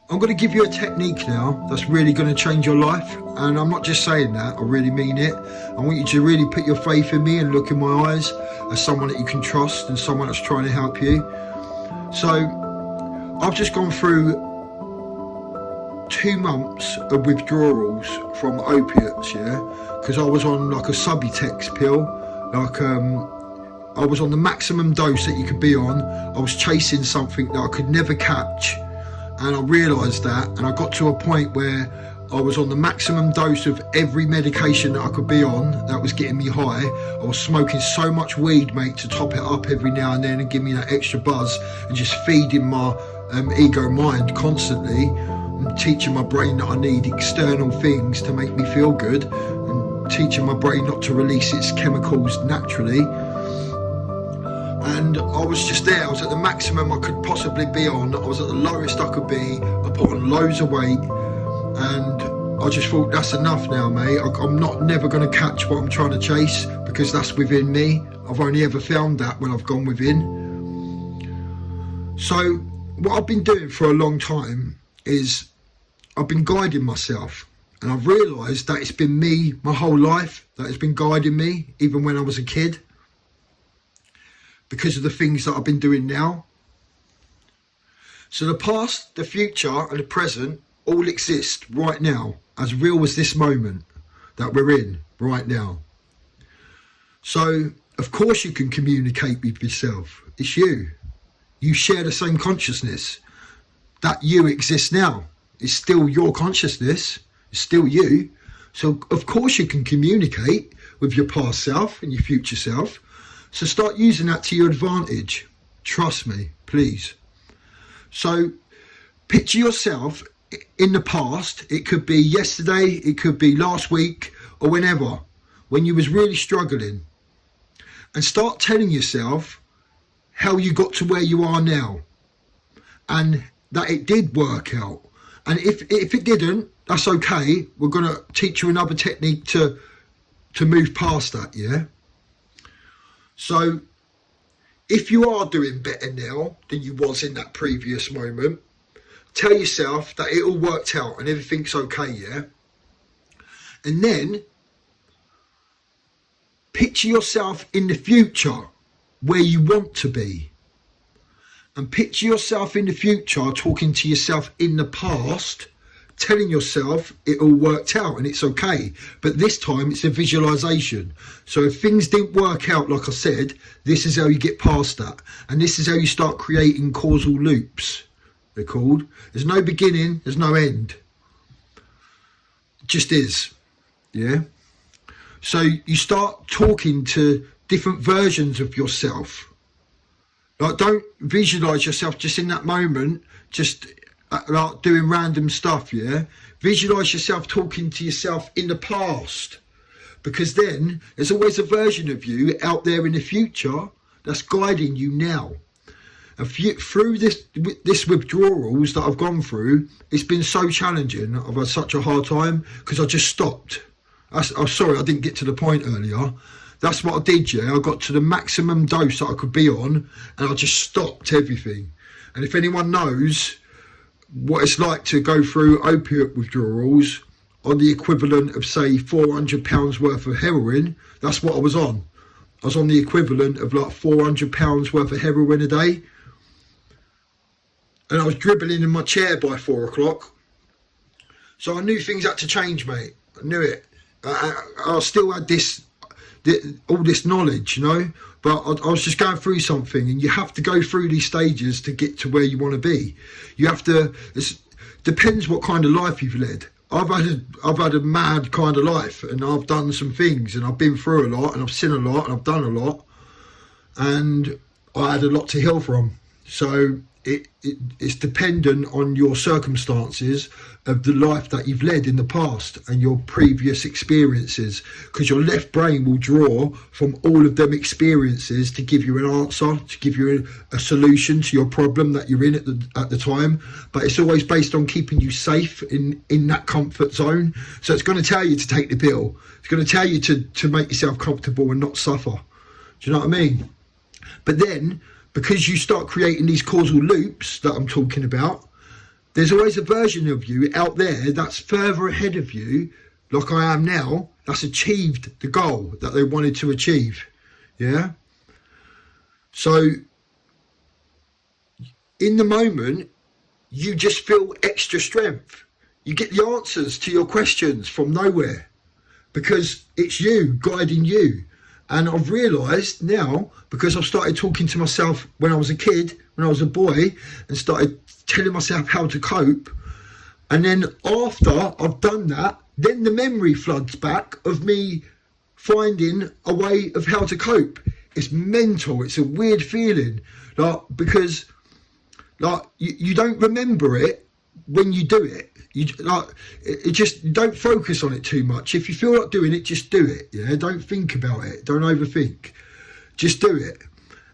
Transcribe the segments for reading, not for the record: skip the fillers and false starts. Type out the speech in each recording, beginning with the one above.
I'm going to give you a technique now that's really going to change your life, and I'm not just saying that, I really mean it. I want you to really put your faith in me and look in my eyes as someone that you can trust and someone that's trying to help you. So I've just gone through 2 months of withdrawals from opiates, yeah, because I was on like a Subutex pill, like I was on the maximum dose that you could be on. I was chasing something that I could never catch, and I realised that, and I got to a point where I was on the maximum dose of every medication that I could be on that was getting me high. I was smoking so much weed, mate, to top it up every now and then and give me that extra buzz, and just feeding my ego mind constantly, and teaching my brain that I need external things to make me feel good, and teaching my brain not to release its chemicals naturally. And I was just there. I was at the maximum I could possibly be on. I was at the lowest I could be. I put on loads of weight, and I just thought, that's enough now, mate. I'm never going to catch what I'm trying to chase, because that's within me. I've only ever found that when I've gone within. So what I've been doing for a long time is I've been guiding myself, and I've realised that it's been me my whole life that has been guiding me, even when I was a kid, because of the things that I've been doing now. So the past, the future and the present all exist right now, as real as this moment that we're in right now. So of course you can communicate with yourself. It's you. You share the same consciousness. That you exists now. It's still your consciousness. It's still you. So of course you can communicate with your past self and your future self. So start using that to your advantage. Trust me, please. So picture yourself in the past. It could be yesterday, it could be last week, or whenever, when you was really struggling. And start telling yourself how you got to where you are now, and that it did work out. And if it didn't, that's okay. We're going to teach you another technique to move past that, yeah? So if you are doing better now than you was in that previous moment, tell yourself that it all worked out and everything's okay, yeah? And then picture yourself in the future where you want to be. And picture yourself in the future talking to yourself in the past, telling yourself it all worked out and it's okay. But this time it's a visualization. So if things didn't work out, like I said, this is how you get past that. And this is how you start creating causal loops, they're called. There's no beginning, there's no end. It just is, yeah? So you start talking to different versions of yourself. Like, don't visualize yourself just in that moment, just like doing random stuff, yeah? Visualize yourself talking to yourself in the past, because then there's always a version of you out there in the future that's guiding you now. And through this withdrawals that I've gone through, it's been so challenging. I've had such a hard time because I just stopped. I'm sorry I didn't get to the point earlier. That's what I did, yeah. I got to the maximum dose that I could be on, and I just stopped everything. And if anyone knows what it's like to go through opiate withdrawals on the equivalent of, say, £400 worth of heroin, that's what I was on. I was on the equivalent of like £400 worth of heroin a day. And I was dribbling in my chair by 4 o'clock. So I knew things had to change, mate. I knew it. I still had all this knowledge, you know, but I was just going through something, and you have to go through these stages to get to where you want to be. You have to, it depends what kind of life you've led. I've had a mad kind of life, and I've done some things, and I've been through a lot, and I've seen a lot, and I've done a lot, and I had a lot to heal from. So it's dependent on your circumstances of the life that you've led in the past and your previous experiences, because your left brain will draw from all of them experiences to give you an answer, to give you a solution to your problem that you're in at the time. But it's always based on keeping you safe in that comfort zone. So it's going to tell you to take the pill. It's going to tell you to make yourself comfortable and not suffer. Do you know what I mean? But then, because you start creating these causal loops that I'm talking about, there's always a version of you out there that's further ahead of you, like I am now, that's achieved the goal that they wanted to achieve. Yeah. So in the moment, you just feel extra strength. You get the answers to your questions from nowhere because it's you guiding you. And I've realised now, because I've started talking to myself when I was a kid, when I was a boy, and started telling myself how to cope. And then after I've done that, then the memory floods back of me finding a way of how to cope. It's mental. It's a weird feeling, like, because like you don't remember it when you do it. You like it just don't focus on it too much. If you feel like doing it, just do it. Yeah, don't think about it. Don't overthink. Just do it,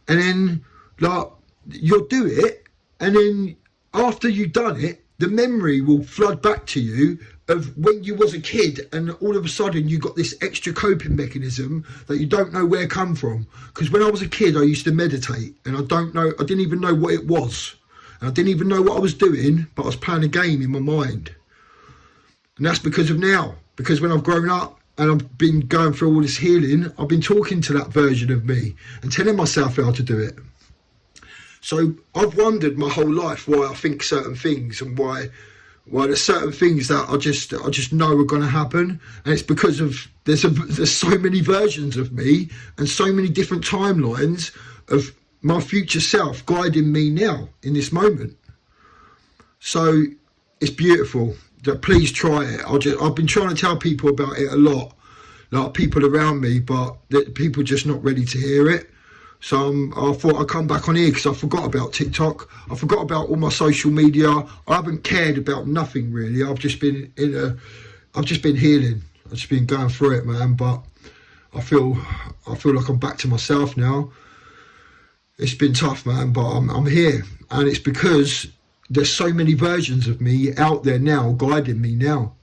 and then like you'll do it, and then after you've done it, the memory will flood back to you of when you was a kid, and all of a sudden you got this extra coping mechanism that you don't know where it come from. Because when I was a kid, I used to meditate, and I didn't even know what it was. And I didn't even know what I was doing, but I was playing a game in my mind. And that's because of now. Because when I've grown up and I've been going through all this healing, I've been talking to that version of me and telling myself how to do it. So I've wondered my whole life why I think certain things, and why there's certain things that I just know are going to happen. And it's because of there's so many versions of me and so many different timelines of my future self guiding me now in this moment. So it's beautiful. Please try it. I've been trying to tell people about it a lot, like people around me, but people just not ready to hear it. So I thought I'd come back on here because I forgot about TikTok. I forgot about all my social media. I haven't cared about nothing really. I've just been healing. I've just been going through it, man. But I feel like I'm back to myself now. It's been tough, man, but I'm here, and it's because there's so many versions of me out there now, guiding me now,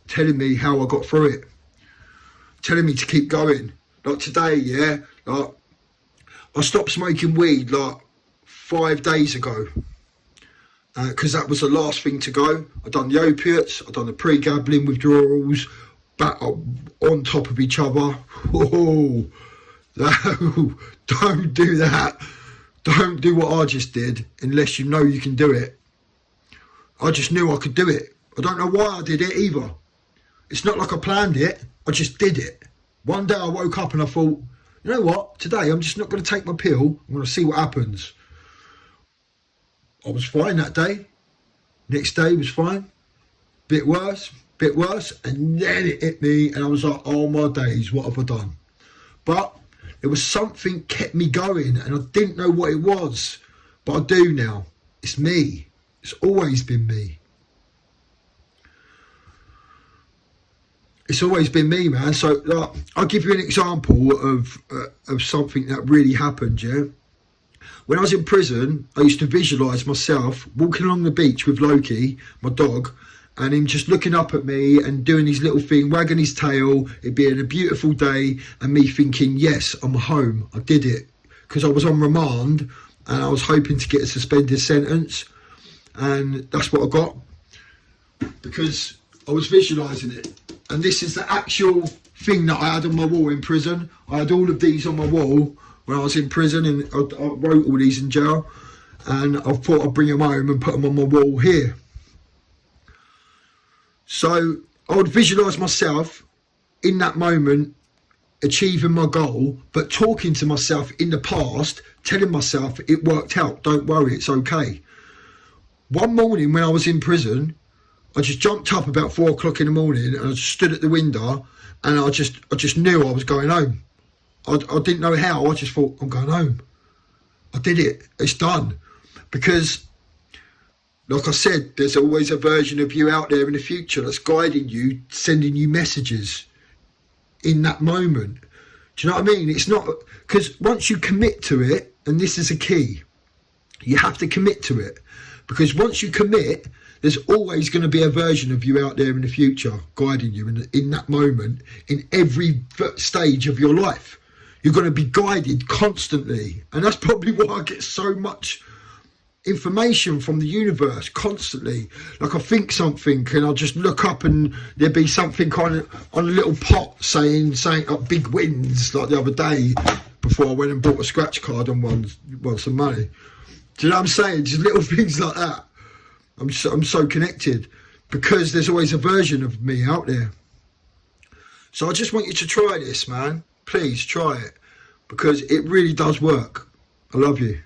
telling me how I got through it, telling me to keep going. Like today, yeah, like I stopped smoking weed like 5 days ago, because that was the last thing to go. I'd done the opiates, I'd done the pre-gambling withdrawals, back on top of each other. Oh, no, don't do that. Don't do what I just did unless you know you can do it. I just knew I could do it. I don't know why I did it either. It's not like I planned it. I just did it. One day I woke up and I thought, you know what? Today I'm just not going to take my pill. I'm going to see what happens. I was fine that day. Next day was fine. Bit worse. And then it hit me and I was like, oh my days, what have I done? But there was something kept me going, and I didn't know what it was, but I do now. It's me. It's always been me. It's always been me, man. So like, I'll give you an example of something that really happened, yeah? When I was in prison, I used to visualise myself walking along the beach with Loki, my dog, and him just looking up at me and doing his little thing, wagging his tail, it being a beautiful day, and me thinking, yes, I'm home, I did it. Because I was on remand, and I was hoping to get a suspended sentence, and that's what I got, because I was visualising it. And this is the actual thing that I had on my wall in prison. I had all of these on my wall when I was in prison, and I wrote all these in jail, and I thought I'd bring them home and put them on my wall here. So I would visualise myself in that moment achieving my goal, but talking to myself in the past, telling myself it worked out, don't worry, it's okay. One morning when I was in prison, I just jumped up about 4 o'clock in the morning and I just stood at the window, and I just knew I was going home. I didn't know how, I just thought, I'm going home. I did it, it's done. Because like I said, there's always a version of you out there in the future that's guiding you, sending you messages in that moment. Do you know what I mean? It's not, because once you commit to it, and this is a key, you have to commit to it. Because once you commit, there's always going to be a version of you out there in the future guiding you in that moment, in every stage of your life. You're going to be guided constantly. And that's probably why I get so much information from the universe constantly. Like I think something and I'll just look up and there'd be something on a little pot saying like big wins, like the other day before I went and bought a scratch card and won some money. Do you know what I'm saying? Just little things like that. I'm so connected because there's always a version of me out there. So I just want you to try this, man. Please try it because it really does work. I love you.